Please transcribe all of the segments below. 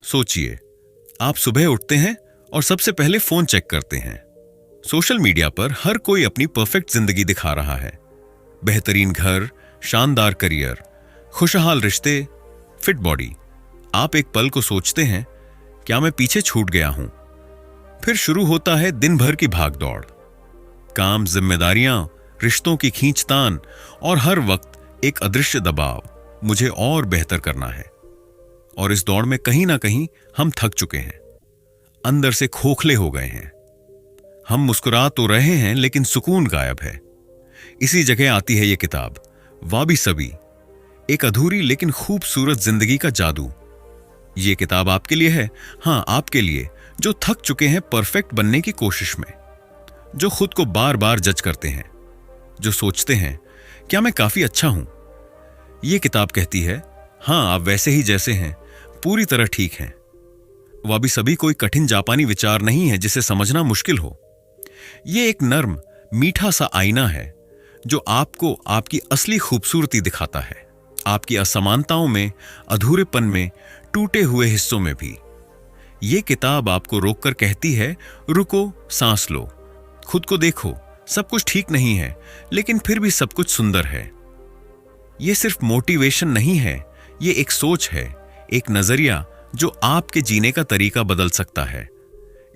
सोचिए, आप सुबह उठते हैं और सबसे पहले फोन चेक करते हैं। सोशल मीडिया पर हर कोई अपनी परफेक्ट जिंदगी दिखा रहा है। बेहतरीन घर, शानदार करियर, खुशहाल रिश्ते, फिट बॉडी। आप एक पल को सोचते हैं, क्या मैं पीछे छूट गया हूं? फिर शुरू होता है दिन भर की भागदौड़। काम, जिम्मेदारियां, रिश्तों की खींचतान और हर वक्त एक अदृश्य दबाव, मुझे और बेहतर करना है। और इस दौड़ में कहीं ना कहीं हम थक चुके हैं, अंदर से खोखले हो गए हैं। हम मुस्कुरा तो रहे हैं लेकिन सुकून गायब है। इसी जगह आती है ये किताब, वाबी साबी, एक अधूरी लेकिन खूबसूरत जिंदगी का जादू। ये किताब आपके लिए है, हां आपके लिए, जो थक चुके हैं परफेक्ट बनने की कोशिश में, जो खुद को बार बार जज करते हैं, जो सोचते हैं क्या मैं काफी अच्छा हूं। ये किताब कहती है, हां आप वैसे ही जैसे हैं, पूरी तरह ठीक हैं। वाबी साबी कोई कठिन जापानी विचार नहीं है जिसे समझना मुश्किल हो। ये एक नर्म, मीठा सा आईना है जो आपको आपकी असली खूबसूरती दिखाता है, आपकी असमानताओं में, अधूरेपन में, टूटे हुए हिस्सों में भी। ये किताब आपको रोककर कहती है, रुको, सांस लो, खुद को देखो, सब कुछ ठीक नहीं है लेकिन फिर भी सब कुछ सुंदर है। ये सिर्फ मोटिवेशन नहीं है, ये एक सोच है, एक नजरिया जो आपके जीने का तरीका बदल सकता है।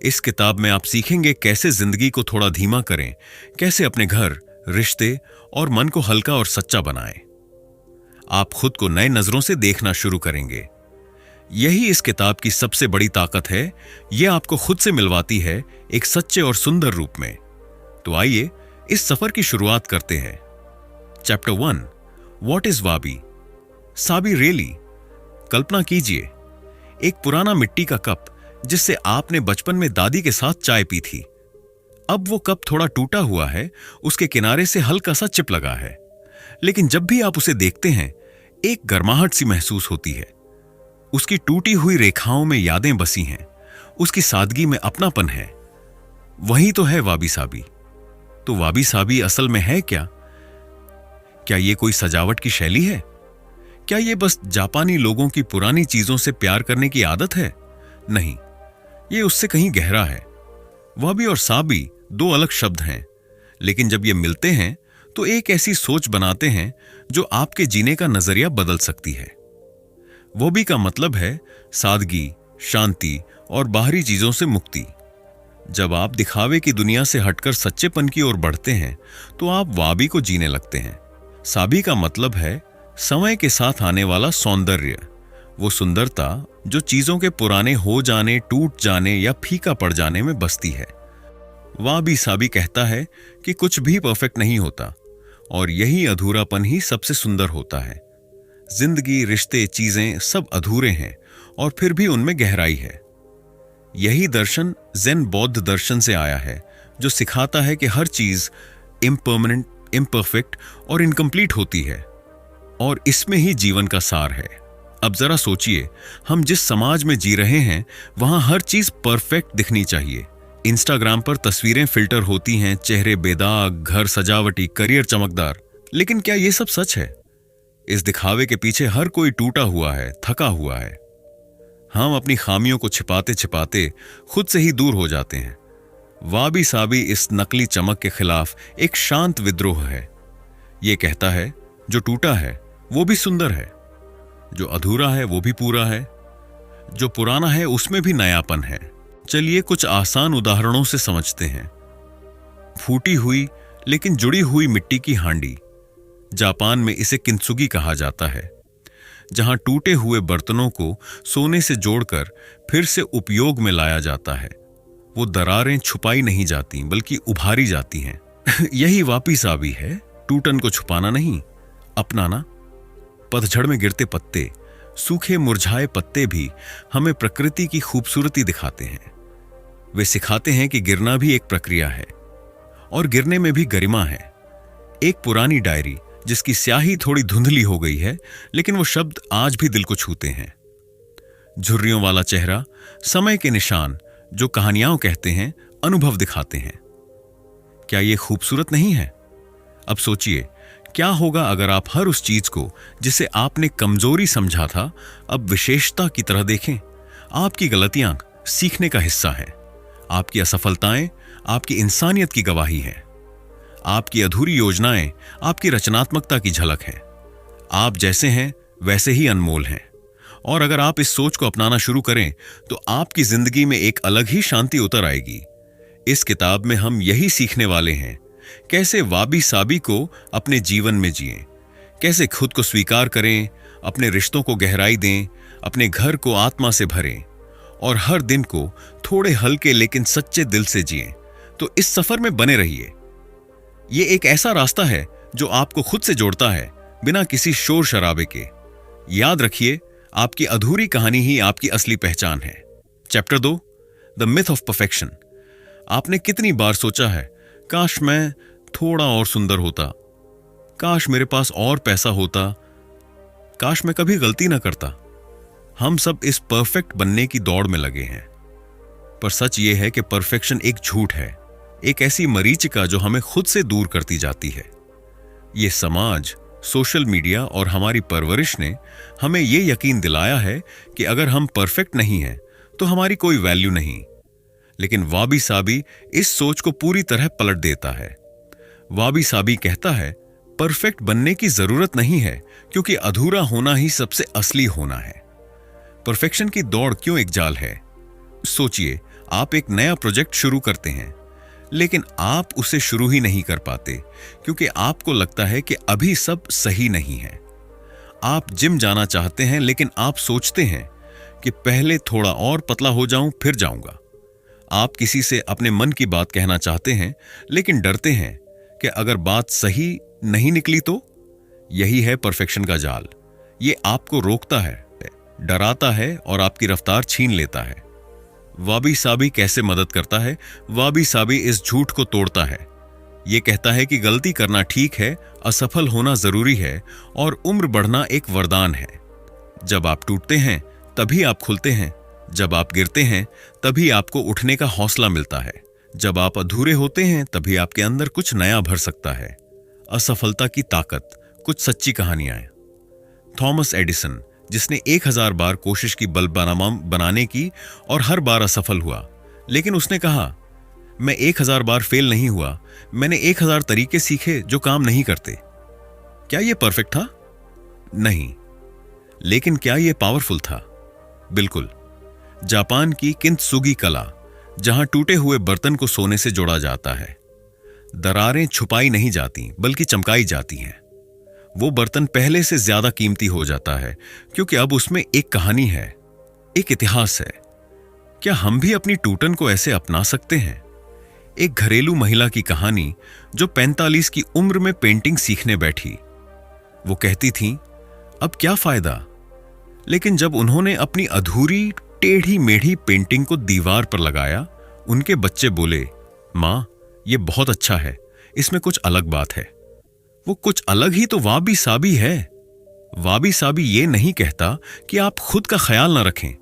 इस किताब में आप सीखेंगे कैसे जिंदगी को थोड़ा धीमा करें, कैसे अपने घर, रिश्ते और मन को हल्का और सच्चा बनाएं। आप खुद को नए नजरों से देखना शुरू करेंगे। यही इस किताब की सबसे बड़ी ताकत है, यह आपको खुद से मिलवाती है एक सच्चे और सुंदर रूप में। तो आइए इस सफर की शुरुआत करते हैं। Chapter 1, what is wabi sabi really. कल्पना कीजिए, एक पुराना मिट्टी का कप जिससे आपने बचपन में दादी के साथ चाय पी थी। अब वो कप थोड़ा टूटा हुआ है, उसके किनारे से हल्का सा चिप लगा है, लेकिन जब भी आप उसे देखते हैं एक गर्माहट सी महसूस होती है। उसकी टूटी हुई रेखाओं में यादें बसी हैं, उसकी सादगी में अपनापन है। वही तो है वाबी साबी। तो वाबी साबी असल में है क्या? क्या ये कोई सजावट की शैली है? क्या ये बस जापानी लोगों की पुरानी चीजों से प्यार करने की आदत है? नहीं, ये उससे कहीं गहरा है। वाबी और साबी दो अलग शब्द हैं, लेकिन जब ये मिलते हैं तो एक ऐसी सोच बनाते हैं जो आपके जीने का नजरिया बदल सकती है। वाबी का मतलब है सादगी, शांति और बाहरी चीजों से मुक्ति। जब आप दिखावे की दुनिया से हटकर सच्चेपन की ओर बढ़ते हैं तो आप वाबी को जीने लगते हैं। साबी का मतलब है समय के साथ आने वाला सौंदर्य, वो सुंदरता जो चीजों के पुराने हो जाने, टूट जाने या फीका पड़ जाने में बसती है। वाबी साबी कहता है कि कुछ भी परफेक्ट नहीं होता और यही अधूरापन ही सबसे सुंदर होता है। जिंदगी, रिश्ते, चीजें सब अधूरे हैं और फिर भी उनमें गहराई है। यही दर्शन ज़ेन बौद्ध दर्शन से आया है, जो सिखाता है कि हर चीज इम्परमानेंट, इम्परफेक्ट और इनकम्प्लीट होती है और इसमें ही जीवन का सार है। अब जरा सोचिए, हम जिस समाज में जी रहे हैं वहां हर चीज परफेक्ट दिखनी चाहिए। इंस्टाग्राम पर तस्वीरें फिल्टर होती हैं, चेहरे बेदाग, घर सजावटी, करियर चमकदार। लेकिन क्या ये सब सच है? इस दिखावे के पीछे हर कोई टूटा हुआ है, थका हुआ है। हम अपनी खामियों को छिपाते छिपाते खुद से ही दूर हो जाते हैं। वाबी साबी इस नकली चमक के खिलाफ एक शांत विद्रोह है। ये कहता है, जो टूटा है वो भी सुंदर है, जो अधूरा है वो भी पूरा है, जो पुराना है उसमें भी नयापन है। चलिए कुछ आसान उदाहरणों से समझते हैं। फूटी हुई लेकिन जुड़ी हुई मिट्टी की हांडी, जापान में इसे किंत्सुगी कहा जाता है, जहां टूटे हुए बर्तनों को सोने से जोड़कर फिर से उपयोग में लाया जाता है। वो दरारें छुपाई नहीं जाती बल्कि उभारी जाती हैं। यही वाबी साबी है, टूटन को छुपाना नहीं, अपनाना। पतझड़ में गिरते पत्ते, सूखे मुरझाए पत्ते भी हमें प्रकृति की खूबसूरती दिखाते हैं। वे सिखाते हैं कि गिरना भी एक प्रक्रिया है और गिरने में भी गरिमा है। एक पुरानी डायरी जिसकी स्याही थोड़ी धुंधली हो गई है, लेकिन वो शब्द आज भी दिल को छूते हैं। झुर्रियों वाला चेहरा, समय के निशान जो कहानियां कहते हैं, अनुभव दिखाते हैं। क्या ये खूबसूरत नहीं है? अब सोचिए, क्या होगा अगर आप हर उस चीज को जिसे आपने कमजोरी समझा था अब विशेषता की तरह देखें? आपकी गलतियां सीखने का हिस्सा हैं। आपकी असफलताएं आपकी इंसानियत की गवाही हैं। आपकी अधूरी योजनाएं आपकी रचनात्मकता की झलक हैं। आप जैसे हैं वैसे ही अनमोल हैं। और अगर आप इस सोच को अपनाना शुरू करें तो आपकी जिंदगी में एक अलग ही शांति उतर आएगी। इस किताब में हम यही सीखने वाले हैं, कैसे वाबी साबी को अपने जीवन में जिएं, कैसे खुद को स्वीकार करें, अपने रिश्तों को गहराई दें, अपने घर को आत्मा से भरें और हर दिन को थोड़े हल्के लेकिन सच्चे दिल से जिएं। तो इस सफर में बने रहिए। ये एक ऐसा रास्ता है जो आपको खुद से जोड़ता है, बिना किसी शोर शराबे के। याद रखिए, आपकी अधूरी कहानी ही आपकी असली पहचान है। Chapter 2, the myth of perfection. आपने कितनी बार सोचा है, काश मैं थोड़ा और सुंदर होता, काश मेरे पास और पैसा होता, काश मैं कभी गलती ना करता। हम सब इस परफेक्ट बनने की दौड़ में लगे हैं। पर सच यह है कि परफेक्शन एक झूठ है, एक ऐसी मरीचिका जो हमें खुद से दूर करती जाती है। ये समाज, सोशल मीडिया और हमारी परवरिश ने हमें ये यकीन दिलाया है कि अगर हम परफेक्ट नहीं हैं तो हमारी कोई वैल्यू नहीं। लेकिन वाबी साबी इस सोच को पूरी तरह पलट देता है। वाबी साबी कहता है, परफेक्ट बनने की जरूरत नहीं है, क्योंकि अधूरा होना ही सबसे असली होना है। परफेक्शन की दौड़ क्यों एक जाल है? सोचिए, आप एक नया प्रोजेक्ट शुरू करते हैं, लेकिन आप उसे शुरू ही नहीं कर पाते क्योंकि आपको लगता है कि अभी सब सही नहीं है। आप जिम जाना चाहते हैं, लेकिन आप सोचते हैं कि पहले थोड़ा और पतला हो जाऊं फिर जाऊंगा। आप किसी से अपने मन की बात कहना चाहते हैं, लेकिन डरते हैं कि अगर बात सही नहीं निकली तो। यही है परफेक्शन का जाल। ये आपको रोकता है, डराता है और आपकी रफ्तार छीन लेता है। वाबी साबी कैसे मदद करता है? वाबी साबी इस झूठ को तोड़ता है। यह कहता है कि गलती करना ठीक है, असफल होना जरूरी है और उम्र बढ़ना एक वरदान है। जब आप टूटते हैं तभी आप खुलते हैं, जब आप गिरते हैं तभी आपको उठने का हौसला मिलता है, जब आप अधूरे होते हैं तभी आपके अंदर कुछ नया भर सकता है। असफलता की ताकत, कुछ सच्ची कहानियां। थॉमस एडिसन, जिसने 1000 बार कोशिश की बल्ब बनाने की और हर बार असफल हुआ, लेकिन उसने कहा, मैं 1000 बार फेल नहीं हुआ, मैंने 1000 तरीके सीखे जो काम नहीं करते। क्या यह परफेक्ट था? नहीं। लेकिन क्या यह पावरफुल था? बिल्कुल। जापान की किंतसुगी कला, जहां टूटे हुए बर्तन को सोने से जोड़ा जाता है। दरारें छुपाई नहीं जाती बल्कि चमकाई जाती हैं। वो बर्तन पहले से ज्यादा कीमती हो जाता है क्योंकि अब उसमें एक कहानी है, एक इतिहास है। क्या हम भी अपनी टूटन को ऐसे अपना सकते हैं? एक घरेलू महिला की कहानी जो 45 की उम्र में पेंटिंग सीखने बैठी। वो कहती थी, अब क्या फायदा? लेकिन जब उन्होंने अपनी अधूरी टेढ़ी मेढ़ी पेंटिंग को दीवार पर लगाया, उनके बच्चे बोले, मां, ये बहुत अच्छा है, इसमें कुछ अलग बात है। वो कुछ अलग ही तो वाबी साबी है। वाबी साबी ये नहीं कहता कि आप खुद का ख्याल ना रखें,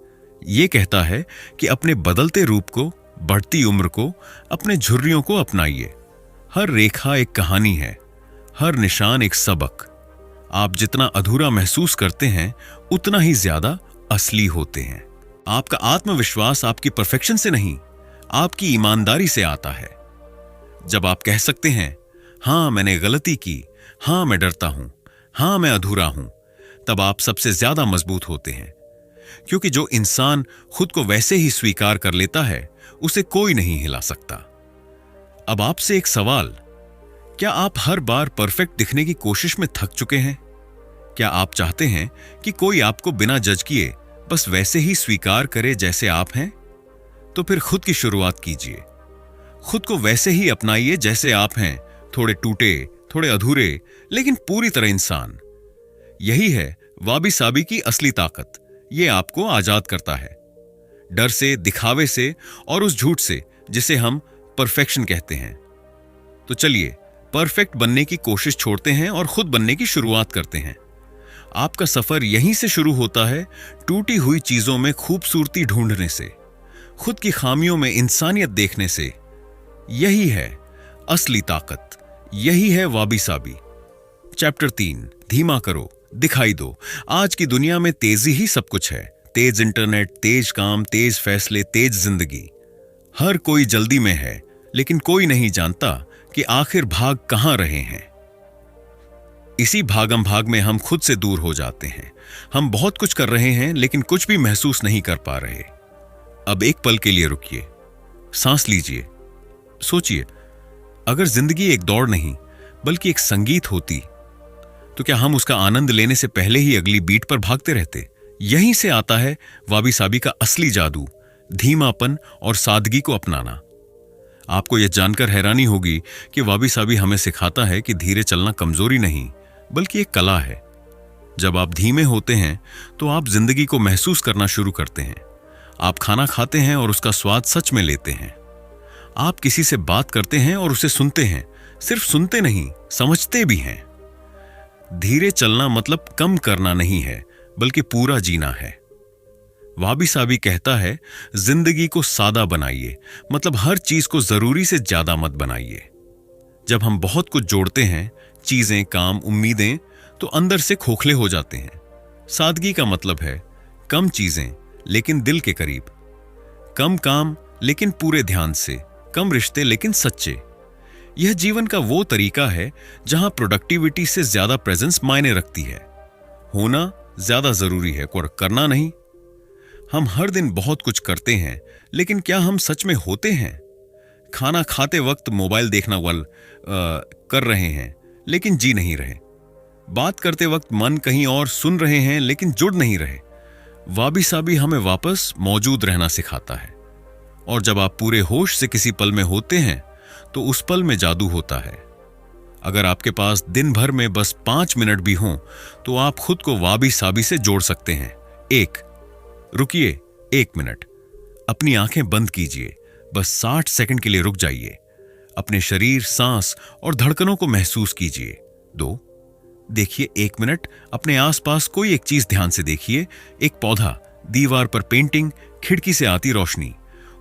ये कहता है कि अपने बदलते रूप को, बढ़ती उम्र को, अपने झुर्रियों को अपनाइए। हर रेखा एक कहानी है, हर निशान एक सबक। आप जितना अधूरा महसूस करते हैं उतना ही ज्यादा असली होते हैं। आपका आत्मविश्वास आपकी परफेक्शन से नहीं, आपकी ईमानदारी से आता है। जब आप कह सकते हैं, हां मैंने गलती की, हां मैं डरता हूं, हां मैं अधूरा हूं, तब आप सबसे ज्यादा मजबूत होते हैं। क्योंकि जो इंसान खुद को वैसे ही स्वीकार कर लेता है, उसे कोई नहीं हिला सकता। अब आपसे एक सवाल, क्या आप हर बार परफेक्ट दिखने की कोशिश में थक चुके हैं? क्या आप चाहते हैं कि कोई आपको बिना जज किए बस वैसे ही स्वीकार करे जैसे आप हैं? तो फिर खुद की शुरुआत कीजिए। खुद को वैसे ही अपनाइए जैसे आप हैं, थोड़े टूटे, थोड़े अधूरे, लेकिन पूरी तरह इंसान। यही है वाबी साबी की असली ताकत। यह आपको आजाद करता है, डर से, दिखावे से और उस झूठ से जिसे हम परफेक्शन कहते हैं। तो चलिए परफेक्ट बनने की कोशिश छोड़ते हैं और खुद बनने की शुरुआत करते हैं। आपका सफर यहीं से शुरू होता है, टूटी हुई चीजों में खूबसूरती ढूंढने से, खुद की खामियों में इंसानियत देखने से। यही है असली ताकत, यही है वाबी साबी। चैप्टर 3, धीमा करो, दिखाई दो। आज की दुनिया में तेजी ही सब कुछ है। तेज इंटरनेट, तेज काम, तेज फैसले, तेज जिंदगी। हर कोई जल्दी में है, लेकिन कोई नहीं जानता कि आखिर भाग कहां रहे हैं। इसी भागम भाग में हम खुद से दूर हो जाते हैं। हम बहुत कुछ कर रहे हैं, लेकिन कुछ भी महसूस नहीं कर पा रहे। अब एक पल के लिए रुकिए, सांस लीजिए, सोचिए, अगर जिंदगी एक दौड़ नहीं बल्कि एक संगीत होती तो क्या हम उसका आनंद लेने से पहले ही अगली बीट पर भागते रहते? यहीं से आता है वाबी साबी का असली जादू, धीमापन और सादगी को अपनाना। आपको यह जानकर हैरानी होगी कि वाबी साबी हमें सिखाता है कि धीरे चलना कमजोरी नहीं बल्कि एक कला है। जब आप धीमे होते हैं तो आप जिंदगी को महसूस करना शुरू करते हैं। आप खाना खाते हैं और उसका स्वाद सच में लेते हैं। आप किसी से बात करते हैं और उसे सुनते हैं, सिर्फ सुनते नहीं, समझते भी हैं। धीरे चलना मतलब कम करना नहीं है बल्कि पूरा जीना है। वाबी साबी कहता है, जिंदगी को सादा बनाइए, मतलब हर चीज को जरूरी से ज्यादा मत बनाइए। जब हम बहुत कुछ जोड़ते हैं, चीजें, काम, उम्मीदें, तो अंदर से खोखले हो जाते हैं। सादगी का मतलब है कम चीजें लेकिन दिल के करीब, कम काम लेकिन पूरे ध्यान से, कम रिश्ते लेकिन सच्चे। यह जीवन का वो तरीका है जहां प्रोडक्टिविटी से ज्यादा प्रेजेंस मायने रखती है। होना ज्यादा जरूरी है, करना नहीं। हम हर दिन बहुत कुछ करते हैं, लेकिन क्या हम सच में होते हैं? खाना खाते वक्त मोबाइल देखना कर रहे हैं लेकिन जी नहीं रहे। बात करते वक्त मन कहीं और सुन रहे हैं लेकिन जुड़ नहीं रहे। वाबी साबी हमें वापस मौजूद रहना सिखाता है। और जब आप पूरे होश से किसी पल में होते हैं तो उस पल में जादू होता है। अगर आपके पास दिन भर में बस 5 मिनट भी हों तो आप खुद को वाबी साबी से जोड़ सकते हैं। रुकिए, 1 मिनट, अपनी आंखें बंद कीजिए, बस 60 सेकंड के लिए रुक जाइए। अपने शरीर, सांस और धड़कनों को महसूस कीजिए। 2, देखिए 1 मिनट अपने आसपास कोई एक चीज ध्यान से देखिए। एक पौधा, दीवार पर पेंटिंग, खिड़की से आती रोशनी,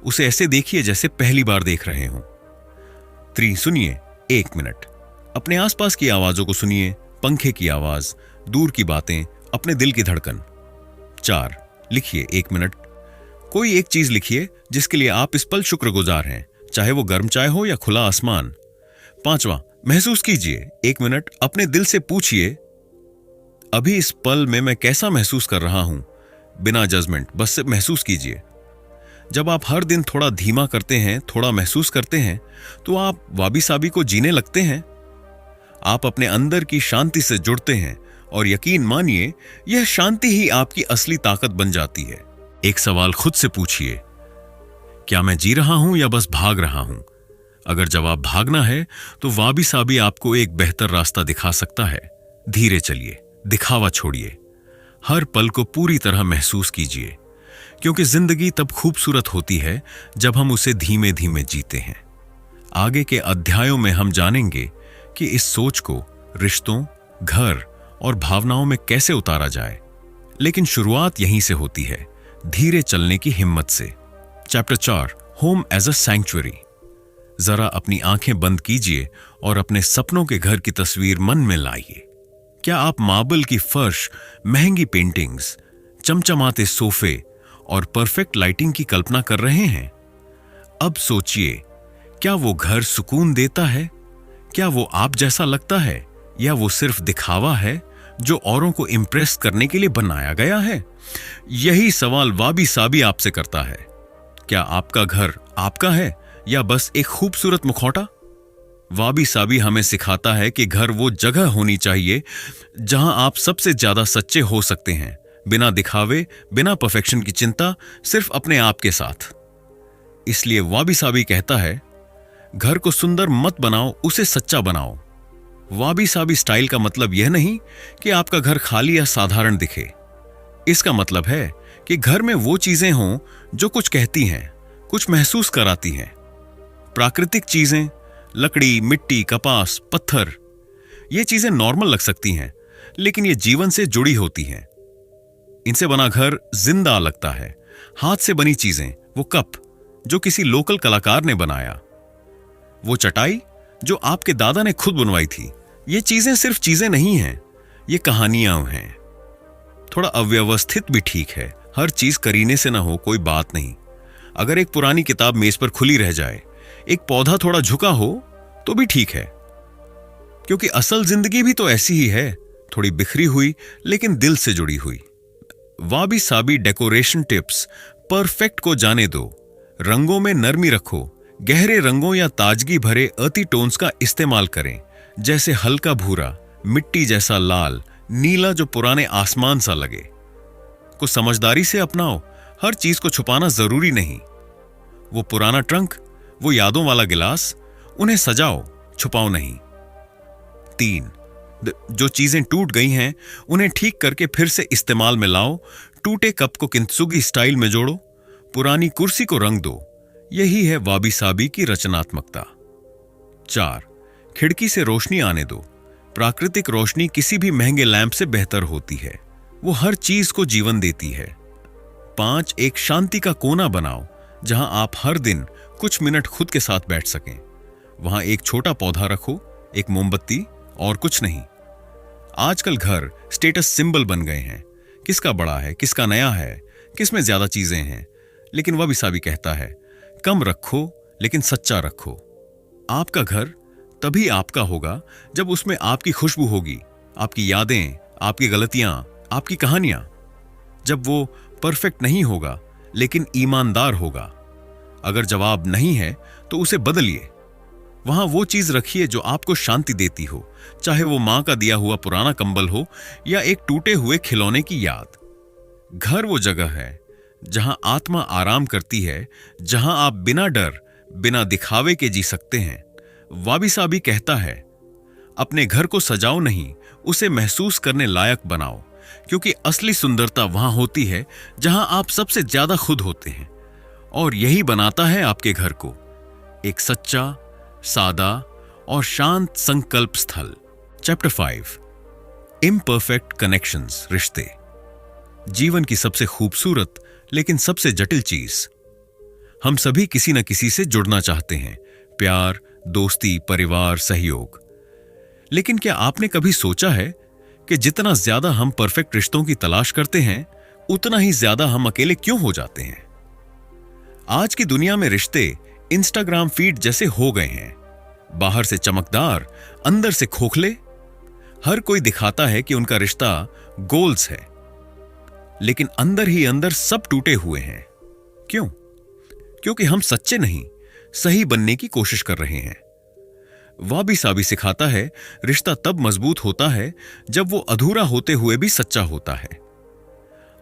उसे ऐसे देखिए जैसे पहली बार देख रहे हो। 3, सुनिए 1 मिनट, अपने आसपास की आवाजों को सुनिए, पंखे की आवाज, दूर की बातें, अपने दिल की धड़कन। 4, लिखिए 1 मिनट, कोई एक चीज लिखिए जिसके लिए आप इस पल शुक्रगुजार हैं, चाहे वो गर्म चाय हो या खुला आसमान। 5वां, महसूस कीजिए 1 मिनट, अपने दिल से पूछिए, अभी इस पल में मैं कैसा महसूस कर रहा हूं? बिना जजमेंट, बस से महसूस कीजिए। जब आप हर दिन थोड़ा धीमा करते हैं, थोड़ा महसूस करते हैं, तो आप वाबी साबी को जीने लगते हैं। आप अपने अंदर की शांति से जुड़ते हैं और यकीन मानिए, यह शांति ही आपकी असली ताकत बन जाती है। एक सवाल खुद से पूछिए, क्या मैं जी रहा हूं या बस भाग रहा हूं? अगर जवाब भागना है तो वाबी साबी आपको एक बेहतर रास्ता दिखा सकता है। धीरे चलिए, दिखावा छोड़िए, हर पल को पूरी तरह महसूस कीजिए, क्योंकि जिंदगी तब खूबसूरत होती है जब हम उसे धीमे धीमे जीते हैं। आगे के अध्यायों में हम जानेंगे कि इस सोच को रिश्तों, घर और भावनाओं में कैसे उतारा जाए। लेकिन शुरुआत यहीं से होती है, धीरे चलने की हिम्मत से। Chapter 4, home as a sanctuary. जरा अपनी आंखें बंद कीजिए और अपने सपनों के घर की तस्वीर मन में लाइए। क्या आप मार्बल की फर्श, महंगी पेंटिंग्स, चमचमाते सोफे और परफेक्ट लाइटिंग की कल्पना कर रहे हैं? अब सोचिए, क्या वो घर सुकून देता है? क्या वो आप जैसा लगता है, या वो सिर्फ दिखावा है जो औरों को इंप्रेस करने के लिए बनाया गया है? यही सवाल वाबी साबी आपसे करता है। क्या आपका घर आपका है या बस एक खूबसूरत मुखौटा? वाबी साबी हमें सिखाता है कि घर वो जगह होनी चाहिए जहां आप सबसे ज्यादा सच्चे हो सकते हैं, बिना दिखावे, बिना परफेक्शन की चिंता, सिर्फ अपने आप के साथ। इसलिए वाबी साबी कहता है, घर को सुंदर मत बनाओ, उसे सच्चा बनाओ। वाबी साबी स्टाइल का मतलब यह नहीं कि आपका घर खाली या साधारण दिखे। इसका मतलब है कि घर में वो चीजें हों जो कुछ कहती हैं, कुछ महसूस कराती हैं। प्राकृतिक चीजें, लकड़ी, मिट्टी, कपास, पत्थर, ये चीजें नॉर्मल लग सकती हैं, लेकिन ये जीवन से जुड़ी होती हैं। इनसे बना घर जिंदा लगता है। हाथ से बनी चीजें, वो कप जो किसी लोकल कलाकार ने बनाया, वो चटाई जो आपके दादा ने खुद बनवाई थी, ये चीजें सिर्फ चीजें नहीं हैं, ये कहानियां हैं। थोड़ा अव्यवस्थित भी ठीक है, हर चीज करीने से ना हो कोई बात नहीं। अगर एक पुरानी किताब मेज पर खुली रह जाए, एक पौधा थोड़ा झुका हो तो भी ठीक है, क्योंकि असल जिंदगी भी तो ऐसी ही है, थोड़ी बिखरी हुई लेकिन दिल से जुड़ी हुई। वाबी साबी डेकोरेशन टिप्स। परफेक्ट को जाने दो, रंगों में नरमी रखो, गहरे रंगों या ताजगी भरे अर्ती टोन्स का इस्तेमाल करें, जैसे हल्का भूरा, मिट्टी जैसा लाल, नीला जो पुराने आसमान सा लगे। कुछ समझदारी से अपनाओ, हर चीज को छुपाना जरूरी नहीं। वो पुराना ट्रंक, वो यादों वाला गिलास, उन्हें सजाओ, छुपाओ नहीं। 3, जो चीजें टूट गई हैं उन्हें ठीक करके फिर से इस्तेमाल में लाओ। टूटे कप को किंतसुगी स्टाइल में जोड़ो, पुरानी कुर्सी को रंग दो। यही है वाबी साबी की रचनात्मकता। 4, खिड़की से रोशनी आने दो। प्राकृतिक रोशनी किसी भी महंगे लैंप से बेहतर होती है, वो हर चीज को जीवन देती है। 5, एक शांति का कोना बनाओ जहां आप हर दिन कुछ मिनट खुद के साथ बैठ सकें। वहां एक छोटा पौधा रखो, एक मोमबत्ती, और कुछ नहीं। आजकल घर स्टेटस सिंबल बन गए हैं, किसका बड़ा है, किसका नया है, किसमें ज्यादा चीजें हैं। लेकिन वाबी साबी कहता है, कम रखो लेकिन सच्चा रखो। आपका घर तभी आपका होगा जब उसमें आपकी खुशबू होगी, आपकी यादें, आपकी गलतियां, आपकी कहानियां। जब वो परफेक्ट नहीं होगा लेकिन ईमानदार होगा। अगर जवाब नहीं है तो उसे बदलिए। वहां वो चीज रखिए जो आपको शांति देती हो, चाहे वो मां का दिया हुआ पुराना कंबल हो या एक टूटे हुए खिलौने की याद। घर वो जगह है जहां आत्मा आराम करती है, जहां आप बिना डर, बिना दिखावे के जी सकते हैं। वाबी साबी कहता है, अपने घर को सजाओ नहीं, उसे महसूस करने लायक बनाओ, क्योंकि असली सुंदरता वहां होती है जहां आप सबसे ज्यादा खुद होते हैं। और यही बनाता है आपके घर को एक सच्चा, सादा और शांत संकल्प स्थल। चैप्टर 5, इम्परफेक्ट कनेक्शंस, रिश्ते। जीवन की सबसे खूबसूरत लेकिन सबसे जटिल चीज। हम सभी किसी न किसी से जुड़ना चाहते हैं, प्यार, दोस्ती, परिवार, सहयोग। लेकिन क्या आपने कभी सोचा है कि जितना ज्यादा हम परफेक्ट रिश्तों की तलाश करते हैं, उतना ही ज्यादा हम अकेले क्यों हो जाते हैं? आज की दुनिया में रिश्ते इंस्टाग्राम फीड जैसे हो गए हैं, बाहर से चमकदार, अंदर से खोखले। हर कोई दिखाता है कि उनका रिश्ता गोल्स है, लेकिन अंदर ही अंदर सब टूटे हुए हैं। क्यों? क्योंकि हम सच्चे नहीं, सही बनने की कोशिश कर रहे हैं। वाबी साबी सिखाता है, रिश्ता तब मजबूत होता है जब वो अधूरा होते हुए भी सच्चा होता है।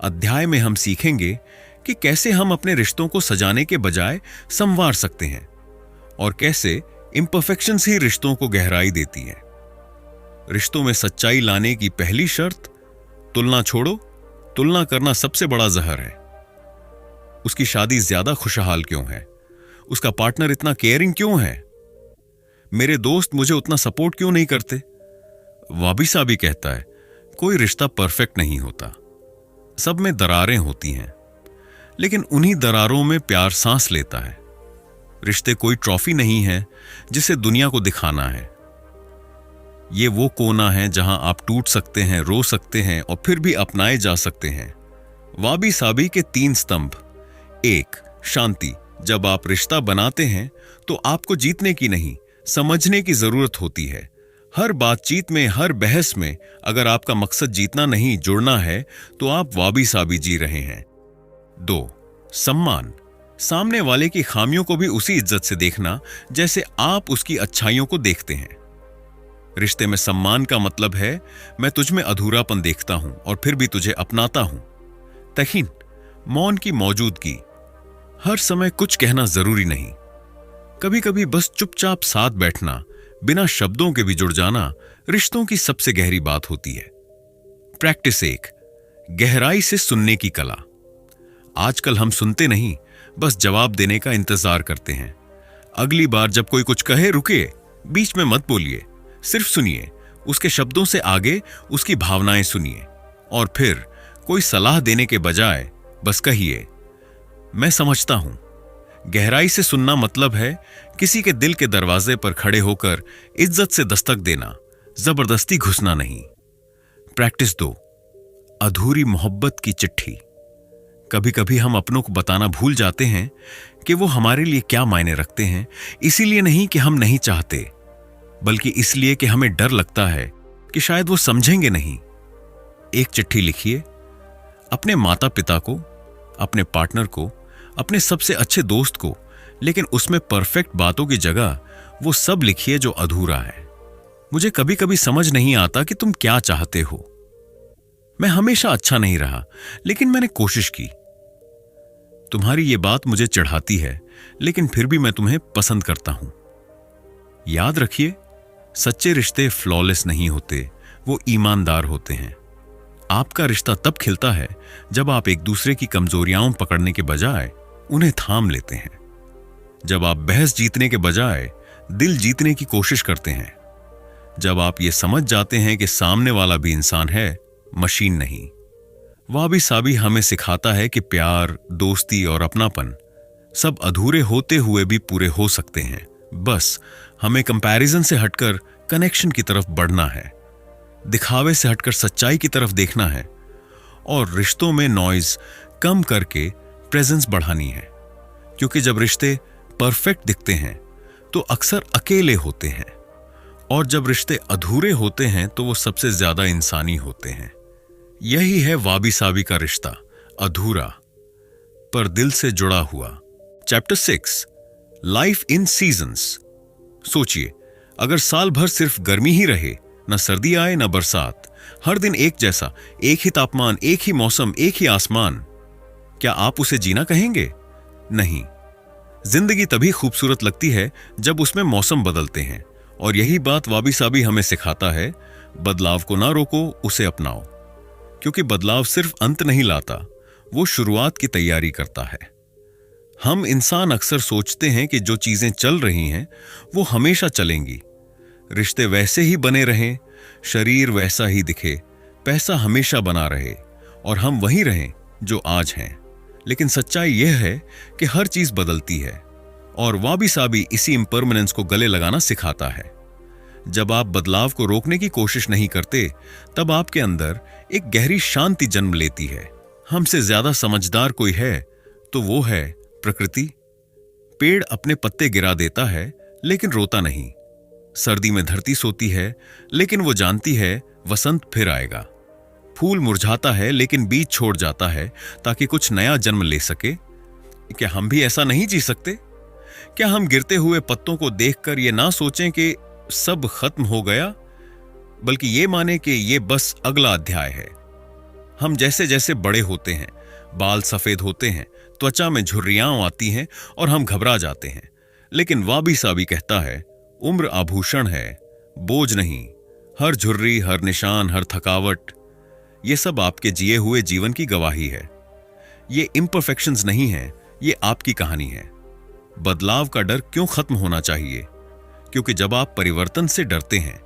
अध्याय में हम सीखेंगे कि कैसे हम अपने रिश्तों को सजाने के बजाय संवार सकते हैं, और कैसे इम्परफेक्शंस ही रिश्तों को गहराई देती है। रिश्तों में सच्चाई लाने की पहली शर्त, तुलना छोड़ो। तुलना करना सबसे बड़ा जहर है। उसकी शादी ज्यादा खुशहाल क्यों है? उसका पार्टनर इतना केयरिंग क्यों है? मेरे दोस्त मुझे उतना सपोर्ट क्यों नहीं करते? वाबी साबी कहता है, कोई रिश्ता परफेक्ट नहीं होता, सब में दरारें होती हैं, लेकिन उन्हीं दरारों में प्यार सांस लेता है। रिश्ते कोई ट्रॉफी नहीं है जिसे दुनिया को दिखाना है। ये वो कोना है जहां आप टूट सकते हैं, रो सकते हैं और फिर भी अपनाए जा सकते हैं। वाबी साबी के 3 स्तंभ। 1, शांति। जब आप रिश्ता बनाते हैं तो आपको जीतने की नहीं, समझने की जरूरत होती है। हर बातचीत में, हर बहस में अगर आपका मकसद जीतना नहीं, जुड़ना है, तो आप वाबी साबी जी रहे हैं। 2, सम्मान। सामने वाले की खामियों को भी उसी इज्जत से देखना जैसे आप उसकी अच्छाइयों को देखते हैं। रिश्ते में सम्मान का मतलब है, मैं तुझमें अधूरापन देखता हूं और फिर भी तुझे अपनाता हूं। तहीन, मौन की मौजूदगी। हर समय कुछ कहना जरूरी नहीं, कभी कभी बस चुपचाप साथ बैठना, बिना शब्दों के भी जुड़ जाना रिश्तों की सबसे गहरी बात होती है। प्रैक्टिस 1, गहराई से सुनने की कला। आजकल हम सुनते नहीं, बस जवाब देने का इंतजार करते हैं। अगली बार जब कोई कुछ कहे, रुकिए, बीच में मत बोलिए, सिर्फ सुनिए। उसके शब्दों से आगे उसकी भावनाएं सुनिए, और फिर कोई सलाह देने के बजाय बस कहिए, मैं समझता हूं। गहराई से सुनना मतलब है किसी के दिल के दरवाजे पर खड़े होकर इज्जत से दस्तक देना, जबरदस्ती घुसना नहीं। प्रैक्टिस 2, अधूरी मोहब्बत की चिट्ठी। कभी कभी हम अपनों को बताना भूल जाते हैं कि वो हमारे लिए क्या मायने रखते हैं, इसीलिए नहीं कि हम नहीं चाहते, बल्कि इसलिए कि हमें डर लगता है कि शायद वो समझेंगे नहीं। एक चिट्ठी लिखिए अपने माता पिता को, अपने पार्टनर को, अपने सबसे अच्छे दोस्त को, लेकिन उसमें परफेक्ट बातों की जगह वो सब लिखिए जो अधूरा है। मुझे कभी कभी समझ नहीं आता कि तुम क्या चाहते हो। मैं हमेशा अच्छा नहीं रहा, लेकिन मैंने कोशिश की। तुम्हारी ये बात मुझे चिढ़ाती है, लेकिन फिर भी मैं तुम्हें पसंद करता हूं। याद रखिए, सच्चे रिश्ते फ्लॉलेस नहीं होते, वो ईमानदार होते हैं। आपका रिश्ता तब खिलता है जब आप एक दूसरे की कमजोरियां पकड़ने के बजाय उन्हें थाम लेते हैं, जब आप बहस जीतने के बजाय दिल जीतने की कोशिश करते हैं, जब आप ये समझ जाते हैं कि सामने वाला भी इंसान है, मशीन नहीं। वाबी साबी हमें सिखाता है कि प्यार, दोस्ती और अपनापन सब अधूरे होते हुए भी पूरे हो सकते हैं। बस हमें कंपैरिजन से हटकर कनेक्शन की तरफ बढ़ना है, दिखावे से हटकर सच्चाई की तरफ देखना है, और रिश्तों में नॉइज कम करके प्रेजेंस बढ़ानी है। क्योंकि जब रिश्ते परफेक्ट दिखते हैं तो अक्सर अकेले होते हैं, और जब रिश्ते अधूरे होते हैं तो वो सबसे ज्यादा इंसानी होते हैं। यही है वाबी साबी का रिश्ता, अधूरा पर दिल से जुड़ा हुआ। Chapter 6, life in seasons. सोचिए, अगर साल भर सिर्फ गर्मी ही रहे, न सर्दी आए न बरसात, हर दिन एक जैसा, एक ही तापमान, एक ही मौसम, एक ही आसमान, क्या आप उसे जीना कहेंगे? नहीं। जिंदगी तभी खूबसूरत लगती है जब उसमें मौसम बदलते हैं, और यही बात वाबी साबी हमें सिखाता है। बदलाव को ना रोको, उसे अपनाओ, क्योंकि बदलाव सिर्फ अंत नहीं लाता, वो शुरुआत की तैयारी करता है। हम इंसान अक्सर सोचते हैं कि जो चीजें चल रही हैं वो हमेशा चलेंगी, रिश्ते वैसे ही बने रहें, शरीर वैसा ही दिखे, पैसा हमेशा बना रहे, और हम वही रहें जो आज हैं। लेकिन सच्चाई यह है कि हर चीज बदलती है, और वाबी साबी इसी इम्परमानेंस को गले लगाना सिखाता है। जब आप बदलाव को रोकने की कोशिश नहीं करते, तब आपके अंदर एक गहरी शांति जन्म लेती है। हमसे ज्यादा समझदार कोई है तो वो है प्रकृति। पेड़ अपने पत्ते गिरा देता है लेकिन रोता नहीं। सर्दी में धरती सोती है लेकिन वो जानती है वसंत फिर आएगा। फूल मुरझाता है लेकिन बीज छोड़ जाता है ताकि कुछ नया जन्म ले सके। क्या हम भी ऐसा नहीं जी सकते? क्या हम गिरते हुए पत्तों को देखकर ये ना सोचें कि सब खत्म हो गया, बल्कि ये माने कि ये बस अगला अध्याय है? हम जैसे जैसे बड़े होते हैं, बाल सफेद होते हैं, त्वचा में झुर्रियां आती हैं और हम घबरा जाते हैं। लेकिन वाबी साबी कहता है, उम्र आभूषण है, बोझ नहीं। हर झुर्री, हर निशान, हर थकावट, ये सब आपके जिए हुए जीवन की गवाही है। ये इम्परफेक्शंस नहीं है, ये आपकी कहानी है। बदलाव का डर क्यों खत्म होना चाहिए? क्योंकि जब आप परिवर्तन से डरते हैं,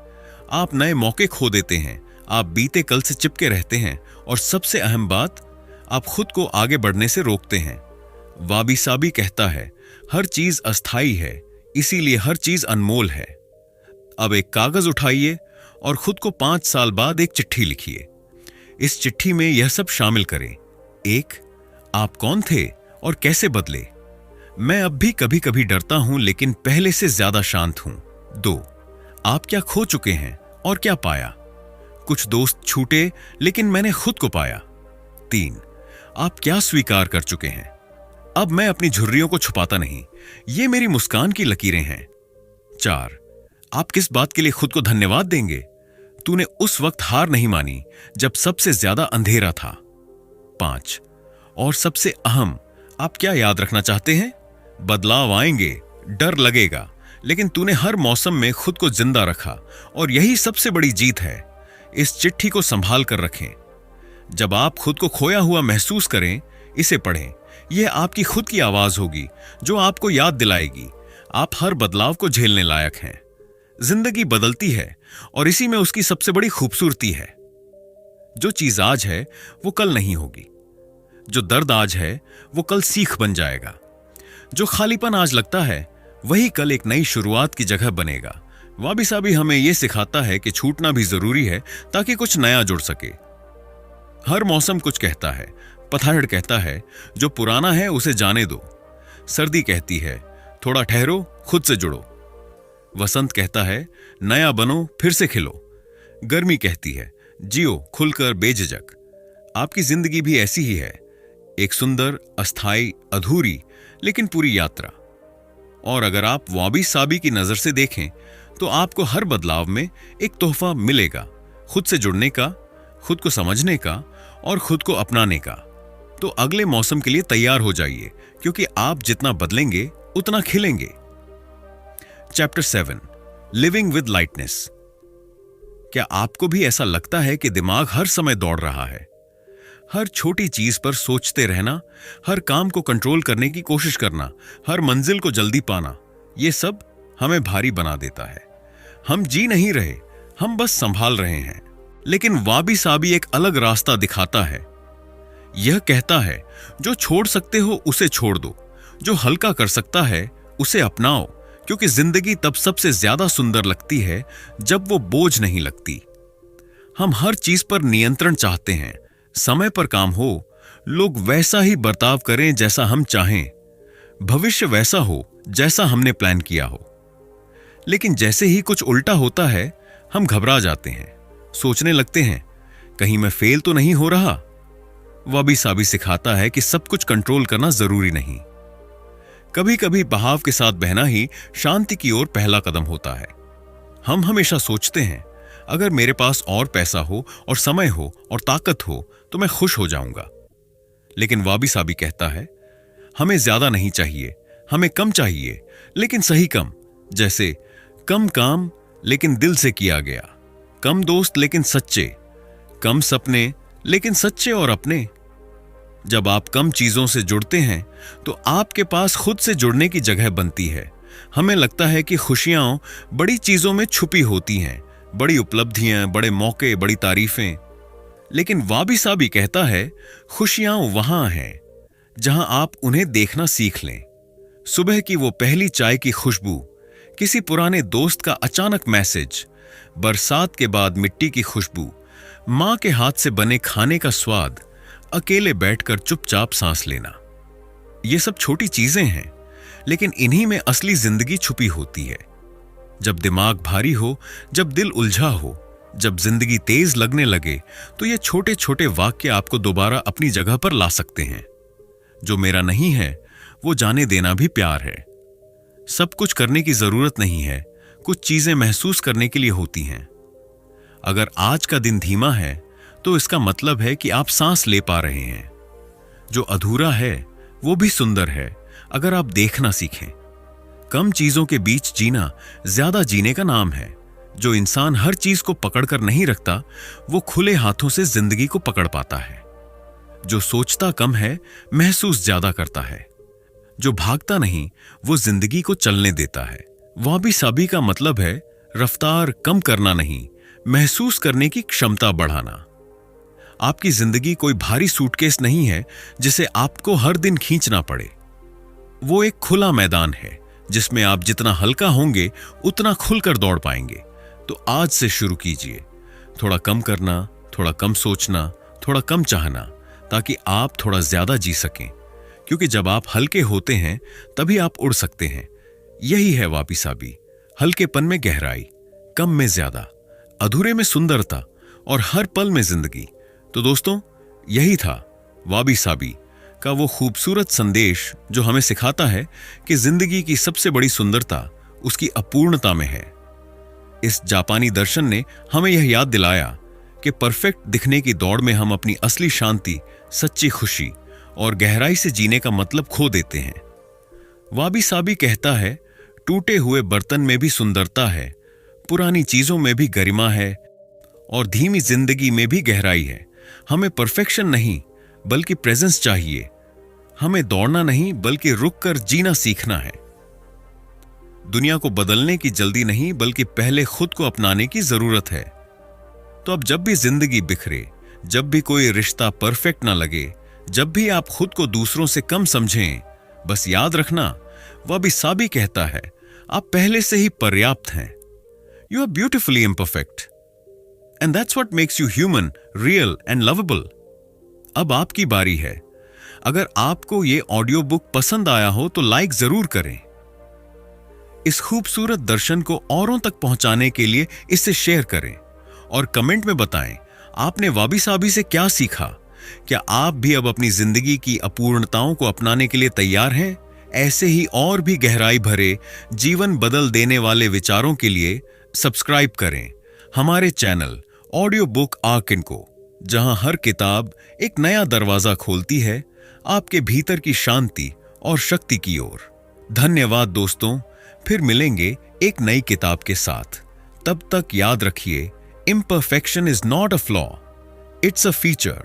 आप नए मौके खो देते हैं, आप बीते कल से चिपके रहते हैं, और सबसे अहम बात, आप खुद को आगे बढ़ने से रोकते हैं। वाबी साबी कहता है, हर चीज अस्थाई है, इसीलिए हर चीज अनमोल है। अब एक कागज उठाइए और खुद को 5 साल बाद एक चिट्ठी लिखिए। इस चिट्ठी में यह सब शामिल करें। 1, आप कौन थे और कैसे बदले? मैं अब भी कभी कभी डरता हूं लेकिन पहले से ज्यादा शांत हूं। 2, आप क्या खो चुके हैं और क्या पाया? कुछ दोस्त छूटे लेकिन मैंने खुद को पाया। 3, आप क्या स्वीकार कर चुके हैं? अब मैं अपनी झुर्रियों को छुपाता नहीं, ये मेरी मुस्कान की लकीरें हैं। 4, आप किस बात के लिए खुद को धन्यवाद देंगे? तूने उस वक्त हार नहीं मानी जब सबसे ज्यादा अंधेरा था। 5, और सबसे अहम, आप क्या याद रखना चाहते हैं? बदलाव आएंगे, डर लगेगा, लेकिन तूने हर मौसम में खुद को जिंदा रखा, और यही सबसे बड़ी जीत है। इस चिट्ठी को संभाल कर रखें। जब आप खुद को खोया हुआ महसूस करें, इसे पढ़ें। यह आपकी खुद की आवाज होगी जो आपको याद दिलाएगी आप हर बदलाव को झेलने लायक हैं। जिंदगी बदलती है और इसी में उसकी सबसे बड़ी खूबसूरती है। जो चीज आज है वो कल नहीं होगी। जो दर्द आज है वो कल सीख बन जाएगा। जो खालीपन आज लगता है वही कल एक नई शुरुआत की जगह बनेगा। वाबी साबी हमें यह सिखाता है कि छूटना भी जरूरी है ताकि कुछ नया जुड़ सके। हर मौसम कुछ कहता है, पतझड़ कहता है जो पुराना है उसे जाने दो। सर्दी कहती है थोड़ा ठहरो, खुद से जुड़ो। वसंत कहता है नया बनो, फिर से खिलो। गर्मी कहती है जियो खुलकर बेझिझक। आपकी जिंदगी भी ऐसी ही है, एक सुंदर, अस्थाई, अधूरी लेकिन पूरी यात्रा। और अगर आप वाबी साबी की नजर से देखें तो आपको हर बदलाव में एक तोहफा मिलेगा, खुद से जुड़ने का, खुद को समझने का और खुद को अपनाने का। तो अगले मौसम के लिए तैयार हो जाइए, क्योंकि आप जितना बदलेंगे उतना खिलेंगे। Chapter 7, living with lightness. क्या आपको भी ऐसा लगता है कि दिमाग हर समय दौड़ रहा है? हर छोटी चीज पर सोचते रहना, हर काम को कंट्रोल करने की कोशिश करना, हर मंजिल को जल्दी पाना, ये सब हमें भारी बना देता है। हम जी नहीं रहे, हम बस संभाल रहे हैं। लेकिन वाबी साबी एक अलग रास्ता दिखाता है। यह कहता है जो छोड़ सकते हो उसे छोड़ दो, जो हल्का कर सकता है उसे अपनाओ, क्योंकि जिंदगी तब सबसे ज्यादा सुंदर लगती है जब वो बोझ नहीं लगती। हम हर चीज पर नियंत्रण चाहते हैं, समय पर काम हो, लोग वैसा ही बर्ताव करें जैसा हम चाहें, भविष्य वैसा हो जैसा हमने प्लान किया हो। लेकिन जैसे ही कुछ उल्टा होता है हम घबरा जाते हैं, सोचने लगते हैं कहीं मैं फेल तो नहीं हो रहा। वाबी साबी सिखाता है कि सब कुछ कंट्रोल करना जरूरी नहीं। कभी कभी बहाव के साथ बहना ही शांति की ओर पहला कदम होता है। हम हमेशा सोचते हैं अगर मेरे पास और पैसा हो और समय हो और ताकत हो तो मैं खुश हो जाऊंगा। लेकिन वाबी साबी कहता है हमें ज्यादा नहीं चाहिए, हमें कम चाहिए, लेकिन सही कम। जैसे कम काम लेकिन दिल से किया गया, कम दोस्त लेकिन सच्चे, कम सपने लेकिन सच्चे और अपने। जब आप कम चीजों से जुड़ते हैं तो आपके पास खुद से जुड़ने की जगह बनती है। हमें लगता है कि खुशियां बड़ी चीजों में छुपी होती हैं, बड़ी उपलब्धियां, बड़े मौके, बड़ी तारीफें। लेकिन वाबी साबी कहता है खुशियां वहां हैं जहां आप उन्हें देखना सीख लें। सुबह की वो पहली चाय की खुशबू, किसी पुराने दोस्त का अचानक मैसेज, बरसात के बाद मिट्टी की खुशबू, मां के हाथ से बने खाने का स्वाद, अकेले बैठकर चुपचाप सांस लेना। ये सब छोटी चीजें हैं, लेकिन इन्हीं में असली जिंदगी छुपी होती है। जब दिमाग भारी हो, जब दिल उलझा हो, जब जिंदगी तेज लगने लगे, तो ये छोटे छोटे वाक्य आपको दोबारा अपनी जगह पर ला सकते हैं। जो मेरा नहीं है वो जाने देना भी प्यार है। सब कुछ करने की जरूरत नहीं है, कुछ चीजें महसूस करने के लिए होती हैं। अगर आज का दिन धीमा है तो इसका मतलब है कि आप सांस ले पा रहे हैं। जो अधूरा है वो भी सुंदर है अगर आप देखना सीखें। कम चीजों के बीच जीना ज्यादा जीने का नाम है। जो इंसान हर चीज को पकड़कर नहीं रखता वो खुले हाथों से जिंदगी को पकड़ पाता है। जो सोचता कम है महसूस ज्यादा करता है। जो भागता नहीं वो जिंदगी को चलने देता है। वाबी साबी का मतलब है रफ्तार कम करना नहीं, महसूस करने की क्षमता बढ़ाना। आपकी जिंदगी कोई भारी सूटकेस नहीं है जिसे आपको हर दिन खींचना पड़े। वो एक खुला मैदान है जिसमें आप जितना हल्का होंगे उतना खुलकर दौड़ पाएंगे। तो आज से शुरू कीजिए, थोड़ा कम करना, थोड़ा कम सोचना, थोड़ा कम चाहना, ताकि आप थोड़ा ज्यादा जी सकें। क्योंकि जब आप हल्के होते हैं तभी आप उड़ सकते हैं। यही है वाबी साबी, हल्केपन में गहराई, कम में ज्यादा, अधूरे में सुंदरता और हर पल में जिंदगी। तो दोस्तों, यही था वाबी साबी का वो खूबसूरत संदेश जो हमें सिखाता है कि जिंदगी की सबसे बड़ी सुंदरता उसकी अपूर्णता में है। इस जापानी दर्शन ने हमें यह याद दिलाया कि परफेक्ट दिखने की दौड़ में हम अपनी असली शांति, सच्ची खुशी और गहराई से जीने का मतलब खो देते हैं। वाबी साबी कहता है टूटे हुए बर्तन में भी सुंदरता है, पुरानी चीजों में भी गरिमा है और धीमी जिंदगी में भी गहराई है। हमें परफेक्शन नहीं बल्कि प्रेजेंस चाहिए। हमें दौड़ना नहीं बल्कि रुककर जीना सीखना है। दुनिया को बदलने की जल्दी नहीं बल्कि पहले खुद को अपनाने की जरूरत है। तो अब जब भी जिंदगी बिखरे, जब भी कोई रिश्ता परफेक्ट ना लगे, जब भी आप खुद को दूसरों से कम समझें, बस याद रखना वाबी साबी कहता है आप पहले से ही पर्याप्त हैं। You are beautifully imperfect and that's what makes you human, real and lovable. अब आपकी बारी है। अगर आपको ये ऑडियो बुक पसंद आया हो तो लाइक जरूर करें। इस खूबसूरत दर्शन को औरों तक पहुंचाने के लिए इसे शेयर करें और कमेंट में बताएं आपने वाबी साबी से क्या सीखा। क्या आप भी अब अपनी जिंदगी की अपूर्णताओं को अपनाने के लिए तैयार हैं? ऐसे ही और भी गहराई भरे, जीवन बदल देने वाले विचारों के लिए सब्सक्राइब करें हमारे चैनल ऑडियो बुक आर्किन को, जहां हर किताब एक नया दरवाजा खोलती है आपके भीतर की शांति और शक्ति की ओर। धन्यवाद दोस्तों, फिर मिलेंगे एक नई किताब के साथ। तब तक याद रखिए, imperfection is not a flaw, it's a feature.